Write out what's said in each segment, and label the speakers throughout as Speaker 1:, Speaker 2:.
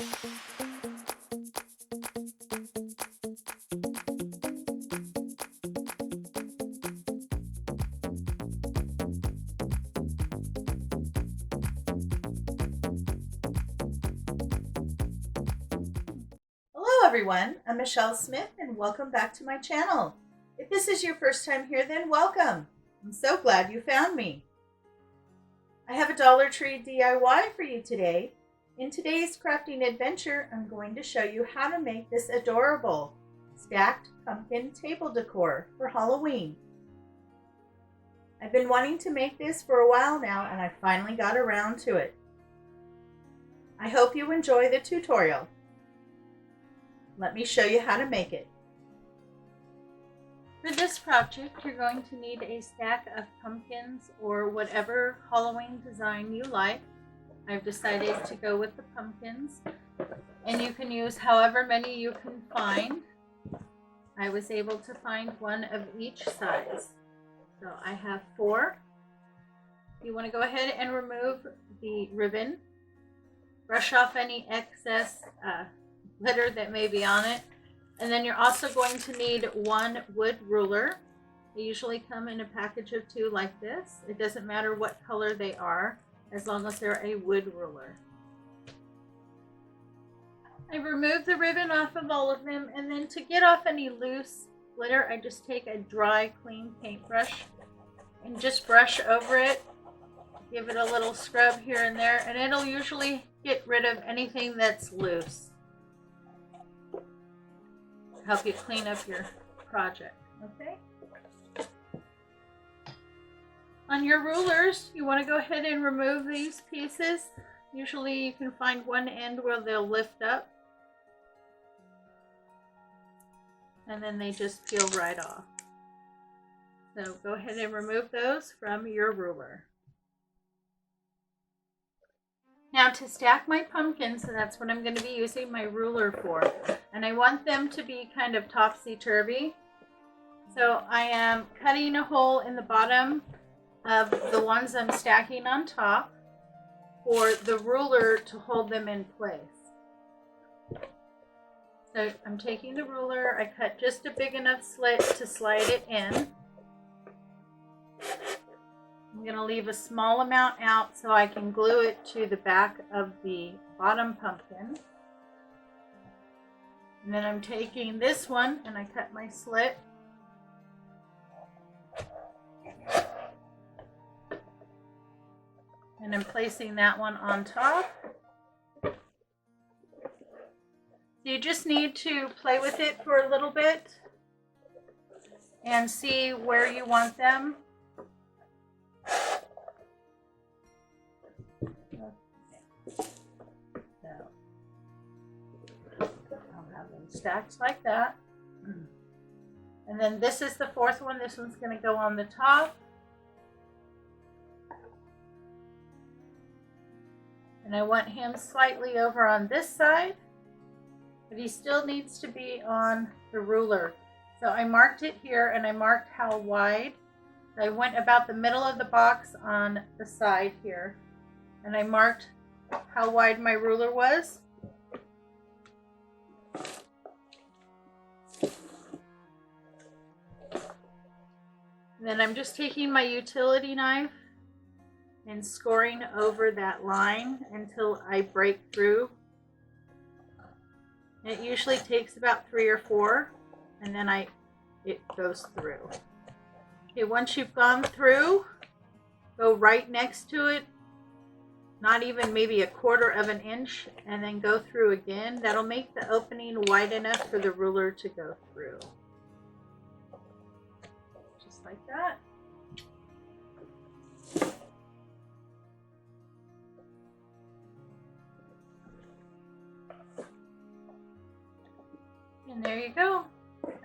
Speaker 1: Hello everyone, I'm Michelle Smith and welcome back to my channel. If this is your first time here, then welcome. I'm so glad you found me. I have a Dollar Tree DIY for you today. In today's crafting adventure, I'm going to show you how to make this adorable stacked pumpkin table decor for Halloween. I've been wanting to make this for a while now and I finally got around to it. I hope you enjoy the tutorial. Let me show you how to make it. For this project, you're going to need a stack of pumpkins or whatever Halloween design you like. I've decided to go with the pumpkins, and you can use however many you can find. I was able to find one of each size. So I have 4. You want to go ahead and remove the ribbon, brush off any excess glitter that may be on it, and then you're also going to need 1 wood ruler. They usually come in a package of 2 like this. It doesn't matter what color they are as long as they're a wood ruler. I remove the ribbon off of all of them, and then to get off any loose glitter I just take a dry clean paintbrush and just brush over it, give it a little scrub here and there, and it'll usually get rid of anything that's loose. Help you clean up your project, okay? On your rulers, you want to go ahead and remove these pieces. Usually you can find one end where they'll lift up, and then they just peel right off. So go ahead and remove those from your ruler. Now to stack my pumpkins, so that's what I'm going to be using my ruler for. And I want them to be kind of topsy-turvy. So I am cutting a hole in the bottom of the ones I'm stacking on top for the ruler to hold them in place. So I'm taking the ruler, I cut just a big enough slit to slide it in. I'm going to leave a small amount out so I can glue it to the back of the bottom pumpkin. And then I'm taking this one and I cut my slit. And I'm placing that one on top. So you just need to play with it for a little bit and see where you want them. Stacked like that. And then this is the 4th one. This one's going to go on the top. And I want him slightly over on this side, but he still needs to be on the ruler. So I marked it here and I marked how wide. I went about the middle of the box on the side here, and I marked how wide my ruler was. And then I'm just taking my utility knife and scoring over that line until I break through. It usually takes about 3 or 4, and then it goes through. Okay, once you've gone through, go right next to it, not even maybe 1/4 of an inch, and then go through again. That'll make the opening wide enough for the ruler to go through. Like that. And there you go.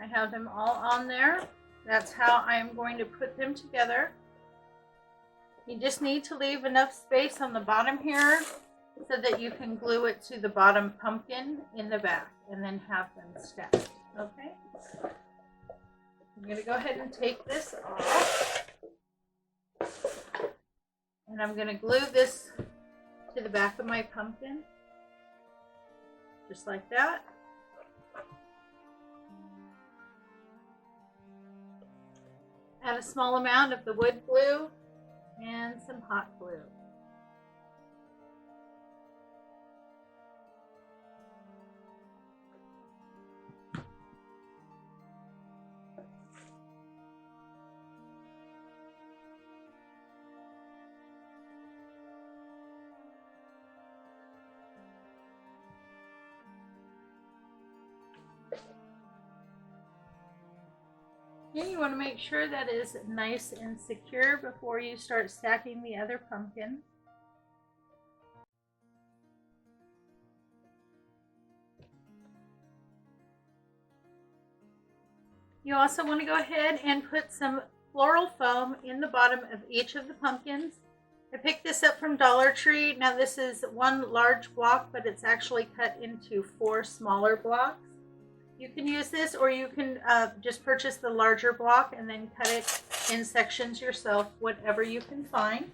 Speaker 1: I have them all on there. That's how I'm going to put them together. You just need to leave enough space on the bottom here so that you can glue it to the bottom pumpkin in the back and then have them stacked. Okay? I'm going to go ahead and take this off. And I'm going to glue this to the back of my pumpkin. just like that. Add a small amount of the wood glue and some hot glue. Okay, you want to make sure that is nice and secure before you start stacking the other pumpkin. You also want to go ahead and put some floral foam in the bottom of each of the pumpkins. I picked this up from Dollar Tree. Now this is one large block, but it's actually cut into 4 smaller blocks. You can use this, or you can just purchase the larger block and then cut it in sections yourself, whatever you can find.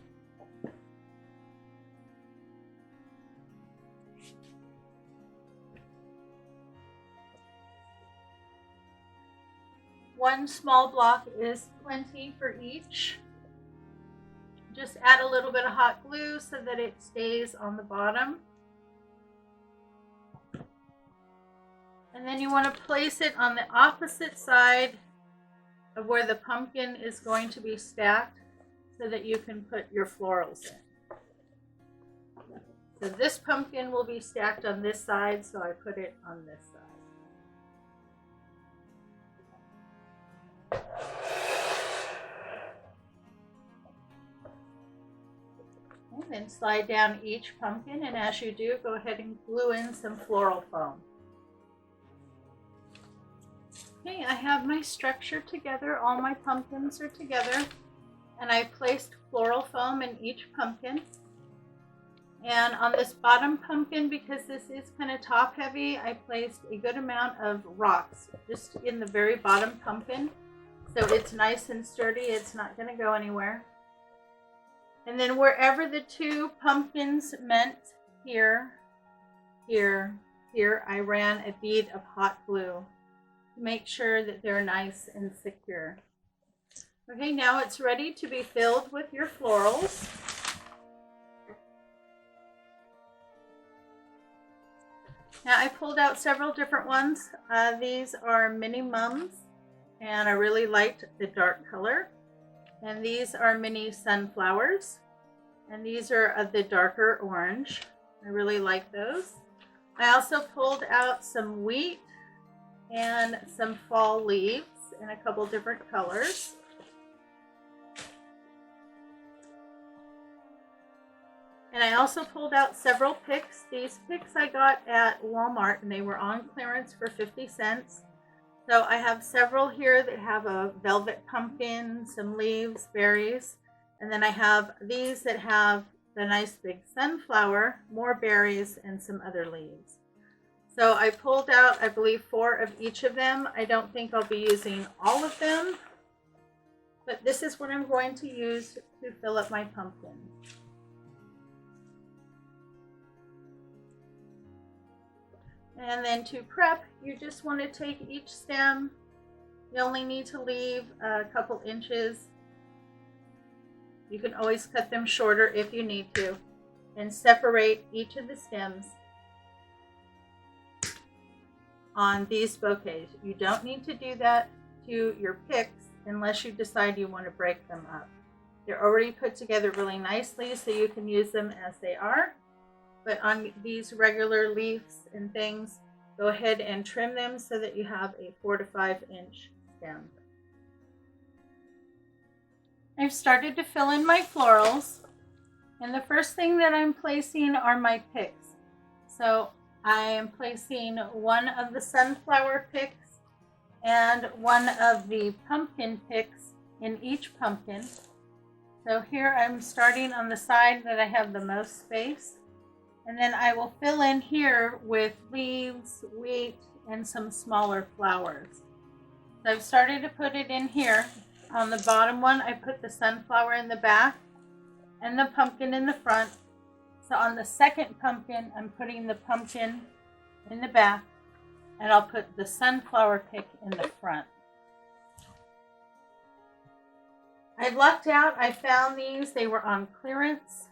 Speaker 1: One small block is plenty for each. Just add a little bit of hot glue so that it stays on the bottom. And then you want to place it on the opposite side of where the pumpkin is going to be stacked so that you can put your florals in. So this pumpkin will be stacked on this side, so I put it on this side. And then slide down each pumpkin, and as you do, go ahead and glue in some floral foam. Okay, I have my structure together. All my pumpkins are together, and I placed floral foam in each pumpkin. And on this bottom pumpkin, because this is kind of top heavy, I placed a good amount of rocks just in the very bottom pumpkin, so it's nice and sturdy. It's not going to go anywhere. And then wherever the 2 pumpkins met, here, I ran a bead of hot glue. Make sure that they're nice and secure. Okay, now it's ready to be filled with your florals. Now I pulled out several different ones. These are mini mums, and I really liked the dark color. And these are mini sunflowers, and these are of the darker orange. I really like those. I also pulled out some wheat and some fall leaves in a couple different colors. And I also pulled out several picks. These picks I got at Walmart, and they were on clearance for 50 cents. So I have several here that have a velvet pumpkin, some leaves, berries, and then I have these that have the nice big sunflower, more berries, and some other leaves. So I pulled out, I believe, 4 of each of them. I don't think I'll be using all of them, but this is what I'm going to use to fill up my pumpkin. And then to prep, you just want to take each stem. You only need to leave a couple inches. You can always cut them shorter if you need to, and separate each of the stems on these bouquets. You don't need to do that to your picks unless you decide you want to break them up. They're already put together really nicely, so you can use them as they are. But on these regular leaves and things, go ahead and trim them so that you have a 4 to 5 inch stem. I've started to fill in my florals, and the first thing that I'm placing are my picks. So I am placing one of the sunflower picks and one of the pumpkin picks in each pumpkin. So here I'm starting on the side that I have the most space, and then I will fill in here with leaves, wheat, and some smaller flowers. So I've started to put it in here. On the bottom one, I put the sunflower in the back and the pumpkin in the front. So on the second pumpkin, I'm putting the pumpkin in the back, and I'll put the sunflower pick in the front. I lucked out. I found these. They were on clearance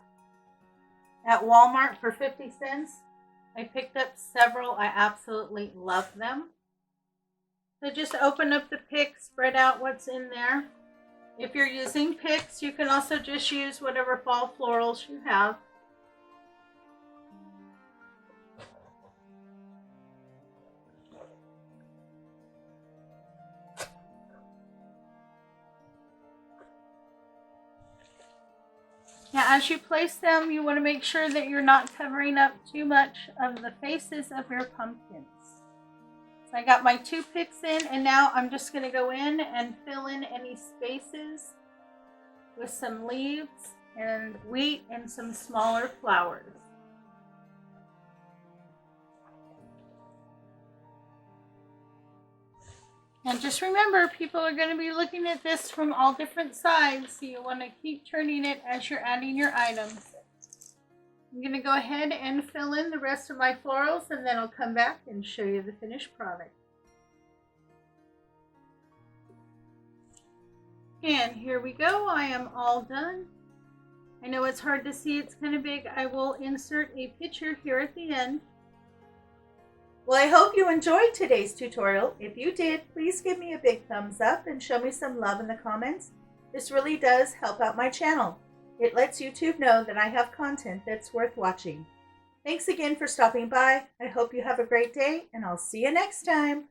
Speaker 1: at Walmart for 50 cents. I picked up several. I absolutely love them. So just open up the pick, spread out what's in there. If you're using picks, you can also just use whatever fall florals you have. Now, as you place them, you want to make sure that you're not covering up too much of the faces of your pumpkins. So I got my 2 picks in, and now I'm just going to go in and fill in any spaces with some leaves and wheat and some smaller flowers. And just remember, people are going to be looking at this from all different sides, so you want to keep turning it as you're adding your items. I'm going to go ahead and fill in the rest of my florals, and then I'll come back and show you the finished product. And here we go. I am all done. I know it's hard to see, it's kind of big. I will insert a picture here at the end. Well, I hope you enjoyed today's tutorial. If you did, please give me a big thumbs up and show me some love in the comments. This really does help out my channel. It lets YouTube know that I have content that's worth watching. Thanks again for stopping by. I hope you have a great day, and I'll see you next time.